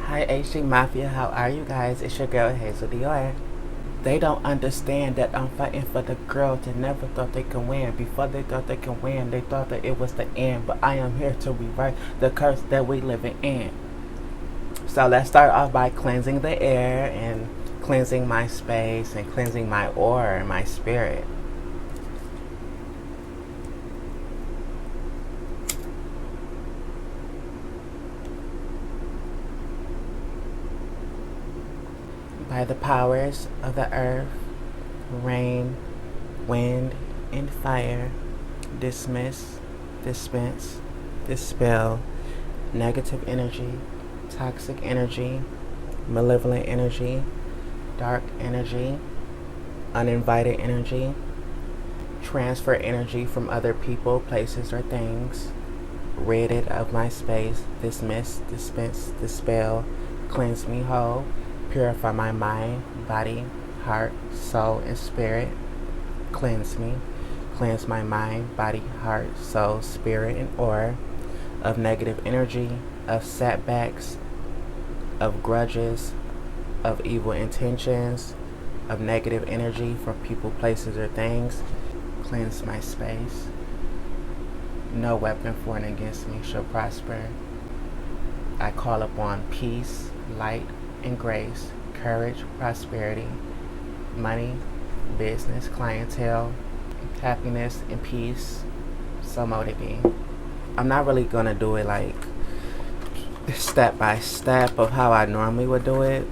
Hi HD Mafia, how are you guys? It's your girl Hazel Dior. They don't understand that I'm fighting for the girls that never thought they could win. Before they thought they could win, they thought that it was the end. But I am here to reverse the curse that we living in. So let's start off by cleansing the air and cleansing my space and cleansing my aura and my spirit. By the powers of the earth, rain, wind, and fire, dismiss, dispense, dispel negative energy, toxic energy, malevolent energy, dark energy, uninvited energy, transfer energy from other people, places, or things, rid it of my space, dismiss, dispense, dispel, cleanse me whole, purify my mind, body, heart, soul, and spirit. Cleanse me. Cleanse my mind, body, heart, soul, spirit, and aura of negative energy, of setbacks, of grudges, of evil intentions, of negative energy from people, places, or things. Cleanse my space. No weapon formed against me shall prosper. I call upon peace, light, and grace, courage, prosperity, money, business, clientele, happiness, and peace. So mote it be. I'm not really gonna do it like step by step of how I normally would do it,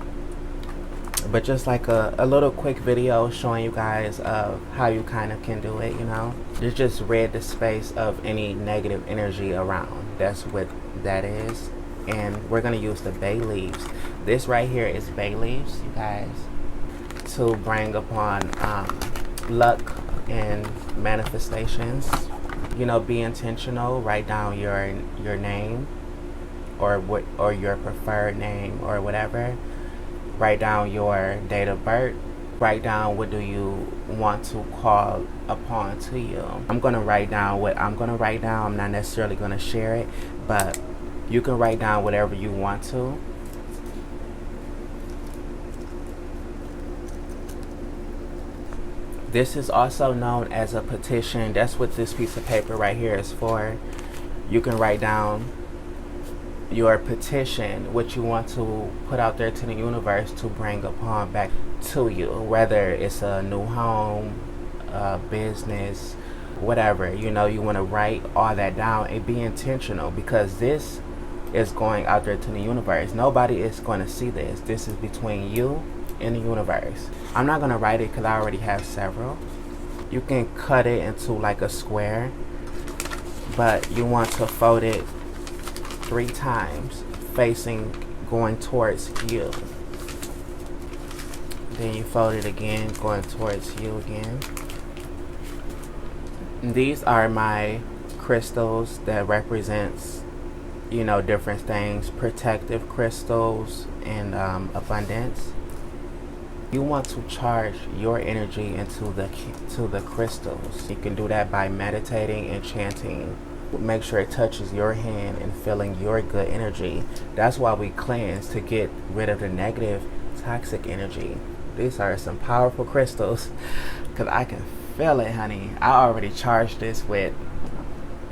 but just like a little quick video showing you guys of how you kind of can do it, you know. Just rid the space of any negative energy around. That's what that is. And we're gonna use the bay leaves. This right here is bay leaves, you guys, to bring upon luck and manifestations. You know, be intentional. Write down your name, or your preferred name, or whatever. Write down your date of birth. Write down what do you want to call upon to you. I'm gonna write down what I'm gonna write down. I'm not necessarily gonna share it, but you can write down whatever you want to. This is also known as a petition. That's what this piece of paper right here is for. You can write down your petition, what you want to put out there to the universe to bring upon back to you, whether it's a new home, a business, whatever. You know, you want to write all that down and be intentional, because this is going out there to the universe. Nobody is going to see this. This is between you and the universe. I'm not going to write it because I already have several. You can cut it into like a square, but you want to fold it 3 times, facing, going towards you. Then you fold it again, going towards you again. And these are my crystals that represents, you know, different things, protective crystals and abundance. You want to charge your energy into the crystals. You can do that by meditating and chanting. Make sure it touches your hand and feeling your good energy. That's why we cleanse, to get rid of the negative, toxic energy. These are some powerful crystals, because I can feel it, honey. I already charged this with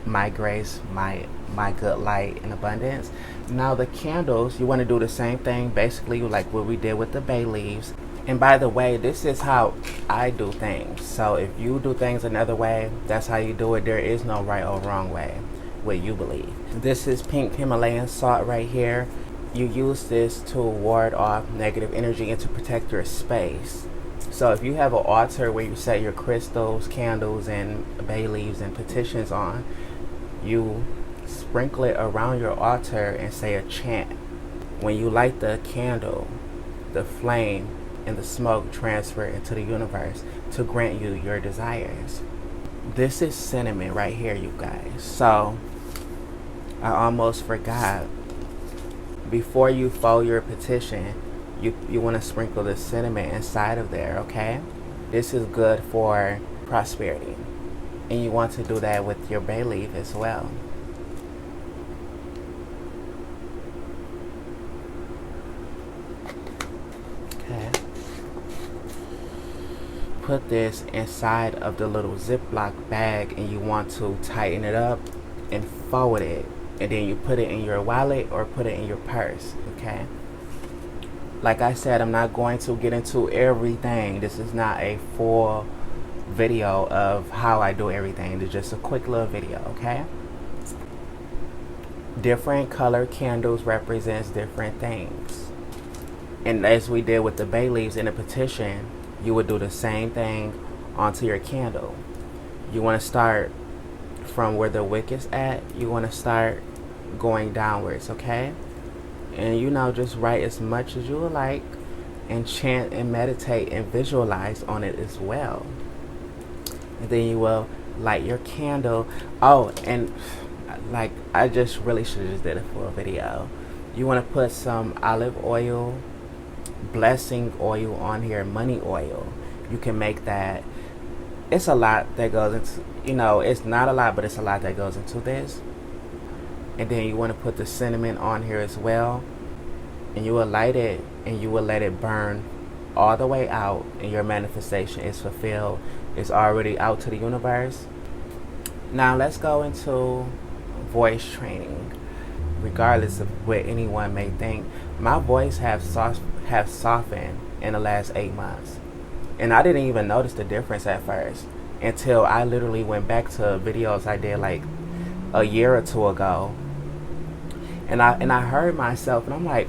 my grace, my good light and abundance. Now the candles, you want to do the same thing, basically like what we did with the bay leaves. And by the way, this is how I do things. So if you do things another way, that's how you do it. There is no right or wrong way, what you believe. This is pink Himalayan salt right here. You use this to ward off negative energy and to protect your space. So if you have an altar where you set your crystals, candles, and bay leaves and petitions on, you sprinkle it around your altar and say a chant. When you light the candle, the flame and the smoke transfer into the universe to grant you your desires. This is cinnamon right here, you guys. So I almost forgot. Before you fold your petition, you want to sprinkle the cinnamon inside of there, okay? This is good for prosperity. And you want to do that with your bay leaf as well. put this inside of the little Ziploc bag and you want to tighten it up and fold it, and then you put it in your wallet or put it in your purse. Okay, like I said, I'm not going to get into everything. This is not a full video of how I do everything. It's just a quick little video. Okay, different color candles represents different things, and as we did with the bay leaves in the petition, you would do the same thing onto your candle. You want to start from where the wick is at. You want to start going downwards. Okay, and just write as much as you would like, and chant and meditate and visualize on it as well. And then you will light your candle. Oh, and like, I just really should have just did a full video. You want to put some olive oil, blessing oil on here, money oil. You can make that. It's a lot that goes into, it's not a lot, but it's a lot that goes into this. And then you want to put the cinnamon on here as well, and you will light it and you will let it burn all the way out, and your manifestation is fulfilled. It's already out to the universe. Now let's go into voice training. Regardless of what anyone may think, my voice have softened in the last 8 months, and I didn't even notice the difference at first until I literally went back to videos I did like a year or two ago, and I heard myself, and I'm like,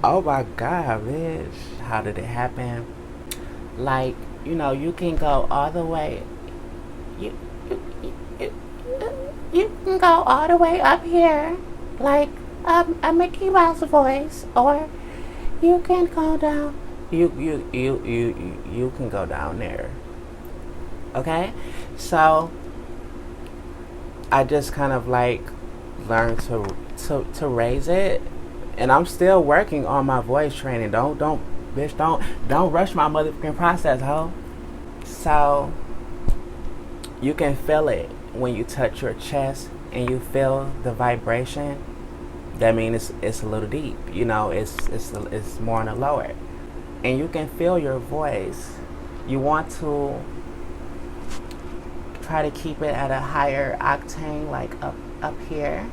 oh my God, bitch, how did it happen? Like, you can go all the way. You can go all the way up here, like a Mickey Mouse voice, or you can go down. You can go down there. Okay, so I just kind of like learned to raise it, and I'm still working on my voice training. Don't rush my motherfucking process, ho. So you can feel it when you touch your chest and you feel the vibration. That means it's a little deep. It's more on the lower, and you can feel your voice. You want to try to keep it at a higher octane, like up here.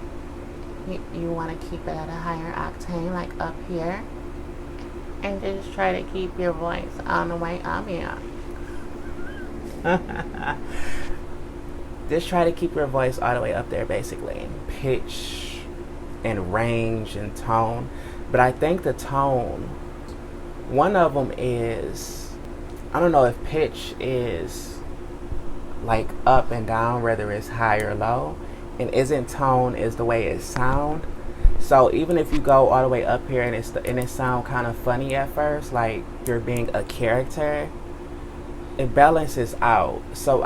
You want to keep it at a higher octane, like up here, and just try to keep your voice on the way up here. Just try to keep your voice all the way up there, basically, pitch and range and tone. But I think the tone, one of them is, I don't know if pitch is like up and down, whether it's high or low, and isn't tone is the way it sound. So even if you go all the way up here and it sound kind of funny at first, like you're being a character, it balances out. So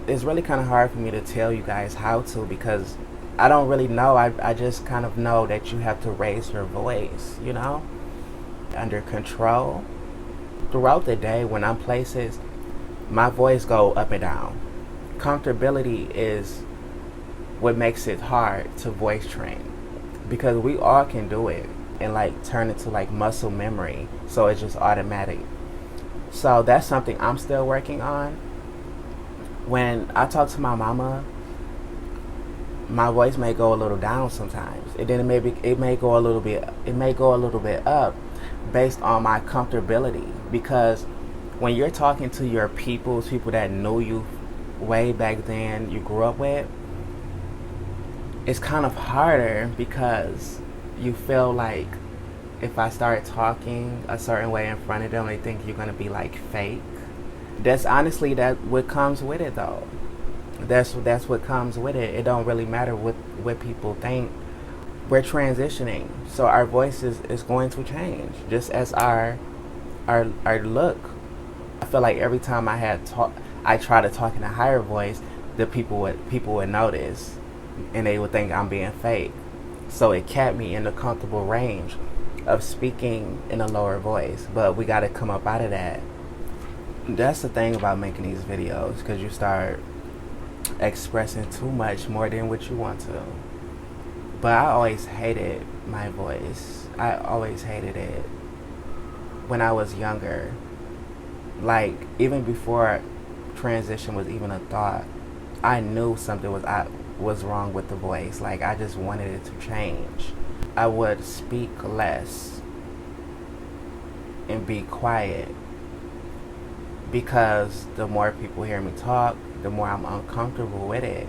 it's really kind of hard for me to tell you guys how to, because I don't really know. I just kind of know that you have to raise your voice, under control. Throughout the day when I'm places, my voice go up and down. Comfortability is what makes it hard to voice train, because we all can do it and like turn it to like muscle memory, so it's just automatic. So that's something I'm still working on. When I talk to my mama, my voice may go a little down sometimes, and then it may go a little bit up, based on my comfortability. Because when you're talking to your people that knew you way back then, you grew up with, it's kind of harder, because you feel like if I start talking a certain way in front of them, they think you're gonna be like fake. That's honestly what comes with it, though. That's what comes with it. It don't really matter what people think. We're transitioning, so our voice is going to change, just as our look. I feel like every time I try to talk in a higher voice, the people would notice, and they would think I'm being fake. So it kept me in the comfortable range of speaking in a lower voice. But we got to come up out of that. That's the thing about making these videos, because you start expressing too much, more than what you want to. But I always hated my voice. I always hated it when I was younger. Like, even before transition was even a thought, I knew something was wrong with the voice. Like, I just wanted it to change. I would speak less and be quiet because the more people hear me talk, the more I'm uncomfortable with it.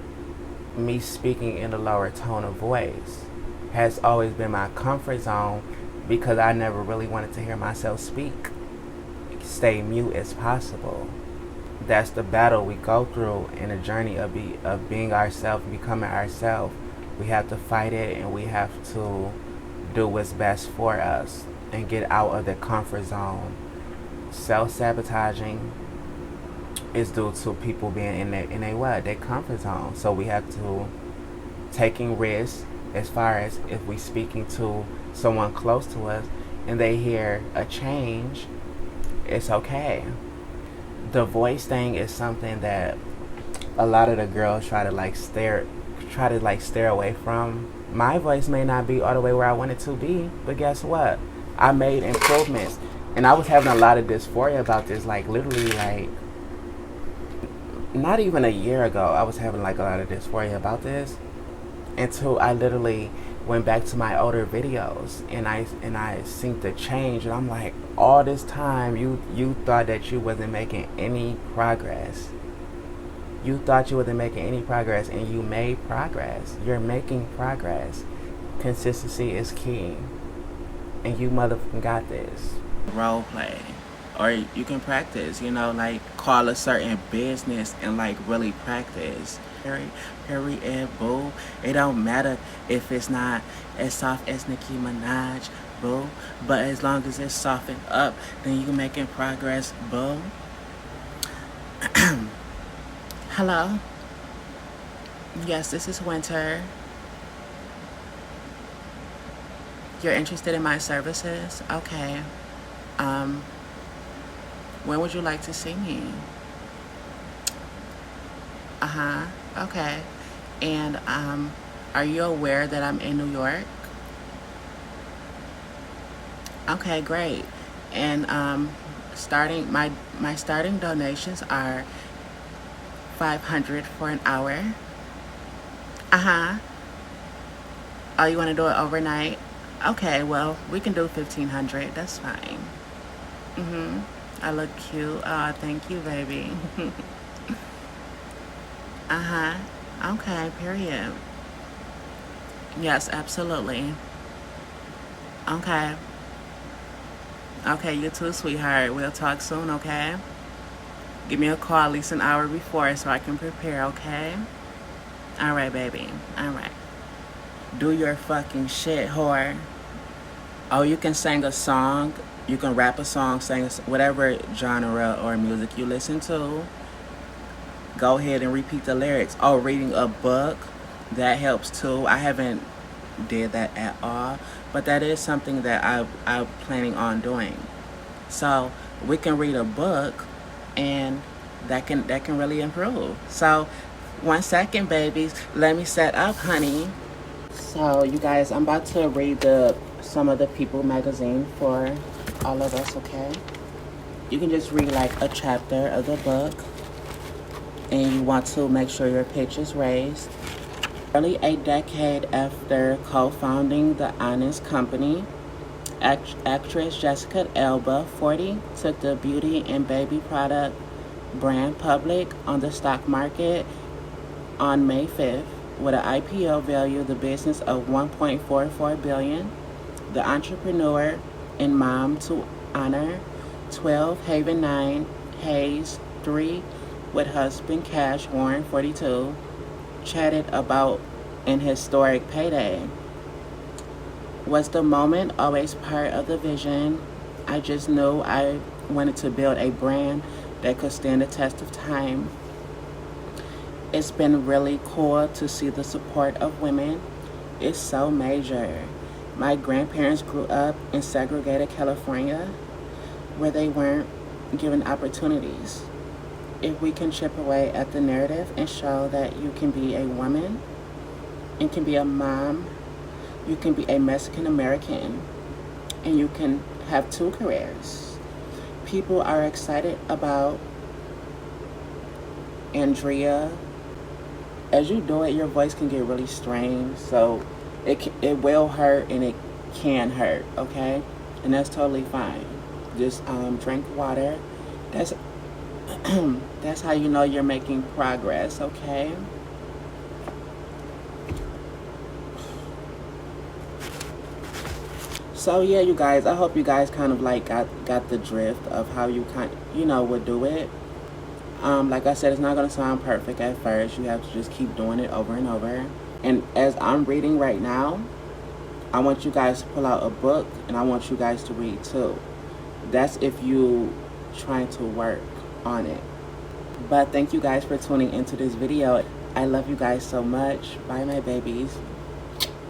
Me speaking in a lower tone of voice has always been my comfort zone because I never really wanted to hear myself speak. Stay mute as possible. That's the battle we go through in a journey of being ourselves, becoming ourselves. We have to fight it, and we have to do what's best for us and get out of the comfort zone. Self-sabotaging is due to people being in their comfort zone. So we have to taking risks as far as if we speaking to someone close to us and they hear a change, it's okay. The voice thing is something that a lot of the girls try to stare away from. My voice may not be all the way where I want it to be, but guess what? I made improvements. And I was having a lot of dysphoria about this, like literally like not even a year ago. I was having like a lot of dysphoria about this until I literally went back to my older videos and I seen the change, and I'm like, all this time you thought that you wasn't making any progress. You thought you wasn't making any progress, and you made progress. You're making progress. Consistency is key, and you motherfucking got this. Role play, or you can practice. Like call a certain business and like really practice. Period, boo. It don't matter if it's not as soft as Nicki Minaj, boo. But as long as it's softened up, then you making progress, boo. Hello? Yes, this is Winter. You're interested in my services? Okay. When would you like to see me? Okay. And are you aware that I'm in New York? Okay, great. And starting my starting donations are $500 for an hour. Oh, you want to do it overnight? Okay, well, we can do $1,500. That's fine. I look cute. Oh, thank you, baby. Okay, period. Yes, absolutely. Okay. Okay, you too, sweetheart. We'll talk soon, okay? Give me a call at least an hour before so I can prepare, okay? All right, baby. All right. Do your fucking shit, whore. Oh, you can sing a song. You can rap a song, sing whatever genre or music you listen to. Go ahead and repeat the lyrics. Oh, reading a book, that helps too. I haven't did that at all, but that is something that I'm planning on doing. So we can read a book, and that can really improve. So 1 second, babies. Let me set up, honey. So you guys, I'm about to read some of the People magazine for all of us, okay? You can just read like a chapter of the book, and you want to make sure your pitch is raised. Nearly a decade after co-founding the Honest Company, actress Jessica Alba, 40, took the beauty and baby product brand public on the stock market on May 5th with an IPO value of the business of $1.44 billion. The entrepreneur and mom to honor 12, Haven 9, Hayes 3, with husband Cash Warren 42, chatted about an historic payday. Was the moment always part of the vision? I just knew I wanted to build a brand that could stand the test of time. It's been really cool to see the support of women. It's so major. My grandparents grew up in segregated California where they weren't given opportunities. If we can chip away at the narrative and show that you can be a woman and can be a mom, you can be a Mexican American, and you can have 2 careers. people are excited about Andrea. As you do it, your voice can get really strained, so it will hurt and it can hurt, okay? And that's totally fine. Just drink water. That's that's how you know you're making progress, okay? So yeah, you guys, I hope you guys kind of like got the drift of how you would do it. Like I said, it's not gonna sound perfect at first. You have to just keep doing it over and over. And as I'm reading right now, I want you guys to pull out a book and I want you guys to read too. That's if you trying to work on it. But thank you guys for tuning into this video. I love you guys so much. Bye, my babies.